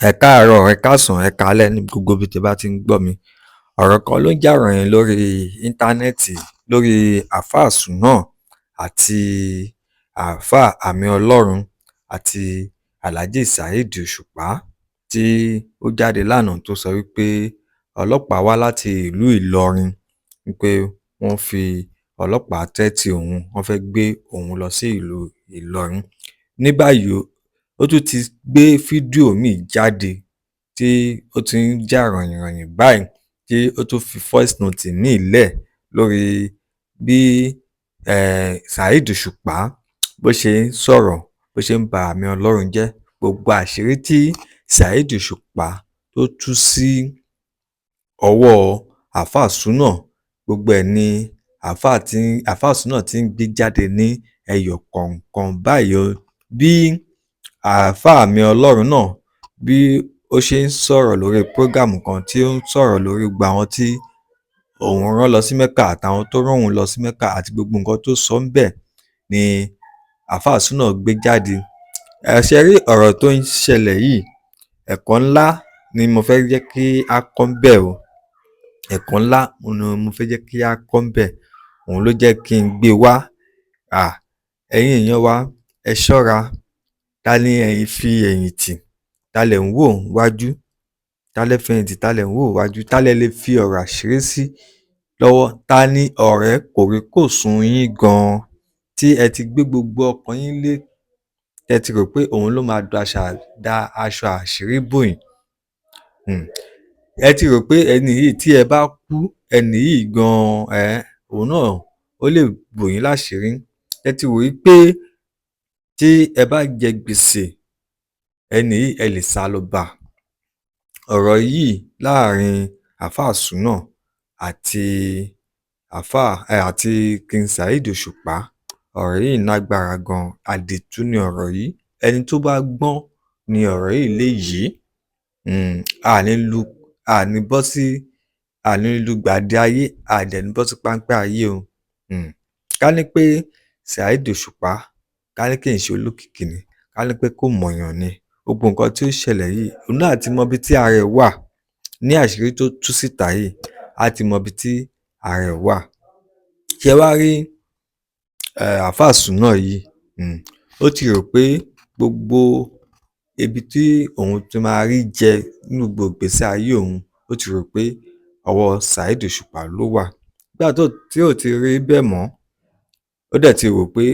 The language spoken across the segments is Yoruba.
Ẹ káàárọ̀, ẹ káàsán, ẹ káalẹ́ ní gbogbo ibi tí ẹ bá ti ń gbọ́ mi. Ọ̀rọ̀ kan ló ń jà ròyìn lórí íńtánẹ́ẹ̀tì lórí àáfàá Súnà àti àáfàá Àmì Ọlọ́run àti Alhaji Saheed Òṣùpá tí ó jáde lánàá tó sọ wípé ọlọ́pàá wá láti ìlú Ìlọrin wípé wọ́n fi ọlọ́pàá tẹ́tí òun, wọ́n fẹ́ gbé òun lọ sí ìlú Ìlọrin. Ní báyìí ó tún ti gbé fídíò míì jáde tí ó ti ń jà ròyìnròyìn báyìí tí ó tún fi voice note míì lẹ̀ lórí bí Saheed Òṣùpá bó ṣe ń sọ̀rọ̀, bó ṣe ń ba Àmì Ọlọ́run jẹ́. Gbogbo àṣírí tí Saheed Òṣùpá tó tú sí ọwọ́ àáfàá Súnà, gbogbo ẹ̀ ni àáfàá Súnà ti ń gbé jáde ní ẹyọ kọ̀ọ̀kan báyìí o. Bí àáfàá Àmì Ọlọ́run náà bí ó ṣe ń sọ̀rọ̀ lórí prógámù kan tí ó ń sọ̀rọ̀ lórí gbogbo àwọn tí òun rán lọ sí Mẹ́kà àtàwọn tó rán òun lọ sí Mẹ́kà àti gbogbo nǹkan tó sọ ń bẹ̀ ni àáfàá Súnà gbé jáde. Ẹ ṣe rí ọ̀rọ̀ tó ń ṣẹlẹ̀ yìí, ẹ̀kọ́ ńlá ni mo fẹ́ jẹ́ kí a kọ́ ń bẹ̀ o. Ẹ̀kọ́ ńlá ni mo fẹ́ jẹ́ kí a kọ́ ń bẹ̀. Òun ló jẹ́ kí n gbé wá. Ẹ̀yin èèyàn wa, ẹ ṣọ́ra. Ta ni ẹ̀yin fi ẹ̀yìn tì? Ta lẹ̀ ń wò wájú? Ta lẹ fẹ̀yìntì? Ta lẹ̀ ń wò wájú? Ta lẹ lè fi ọ̀rọ̀ àṣírí sí lọ́wọ́? Ta ni ọ̀rẹ́ kòríkòsùn yín gan-an tí ẹ ti gbé gbogbo ọkàn yín lé, tẹ́ ti rò pé òun ló máa da aṣọ àṣírí bò yín? Ẹ ti rò pé ẹni yìí tí ẹ bá kú, ẹni yìí gan-an òun náà ó lè bò yín láṣìírí. Ẹ ti wò wípé tí ẹ bá jẹ gbèsè, ẹni yìí ẹ lè sá lọ bá. Ọ̀rọ̀ yìí láàrin àáfàá Súnà àti King Saheed Òṣùpá, ọ̀rọ̀ yìí lágbára gan-an. Àdììtú ni ọ̀rọ̀ yìí. Ẹni tó bá gbọ́n ni ọ̀rọ̀ yìí lè yé. Àní lùgbàdì ayé, àdẹ̀ ní bọ́ sí páńpẹ́ ayé o. Ká ní pé Saheed Òṣùpá, ká ní kì í ṣe olókìkí ni, ká ní pé kò mọ̀yàn ni, gbogbo nǹkan tí ó ṣẹlẹ̀ yìí, òun náà ti mọ ibi tí ara ẹ̀ wà. Ní àṣírí tó tú síta yìí, á ti mọ ibi tí ara ẹ̀ wà. Ṣé wá rí àáfàá Súnà yìí? Ó ti rò pé gbogbo ibi tí òun ti máa rí jẹ nínú gbogbo ìgbésí ayé òun, ó ti rò pé ọwọ́ Saheed Òṣùpá ló wà. Nígbà tí ò ti rí bẹ́ẹ̀ mọ́, ó dẹ̀ ti rò pé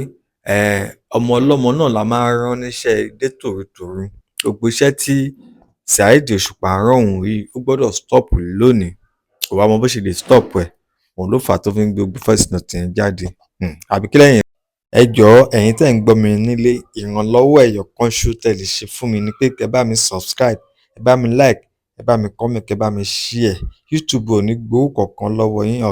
ọmọ ọlọ́mọ náà la máa rán níṣẹ́ dé tòrutòru. Gbogbo iṣẹ́ tí Saheed Òṣùpá rán òun yìí ó gbọ́dọ̀ stop lónìí. Kò wá mọ bó ṣe lè stop ẹ̀. Òun ló fà á tó fi ń gbé gbogbo voice note yẹn jáde. Àbí kí lẹ́yìn? Ẹ jọ̀ọ́ ẹ̀yin tẹ́ ń gbọ́ mi nílé, ìrànlọ́wọ́ ẹyọ kan ṣo tẹ́ lè ṣe fún mi ni pé ẹ bá mi subscribe, ẹ bá mi like, ẹ bá mi comment, ẹ bá mi share. YouTube ò ní gbowó kankan lọ́wọ́ yín.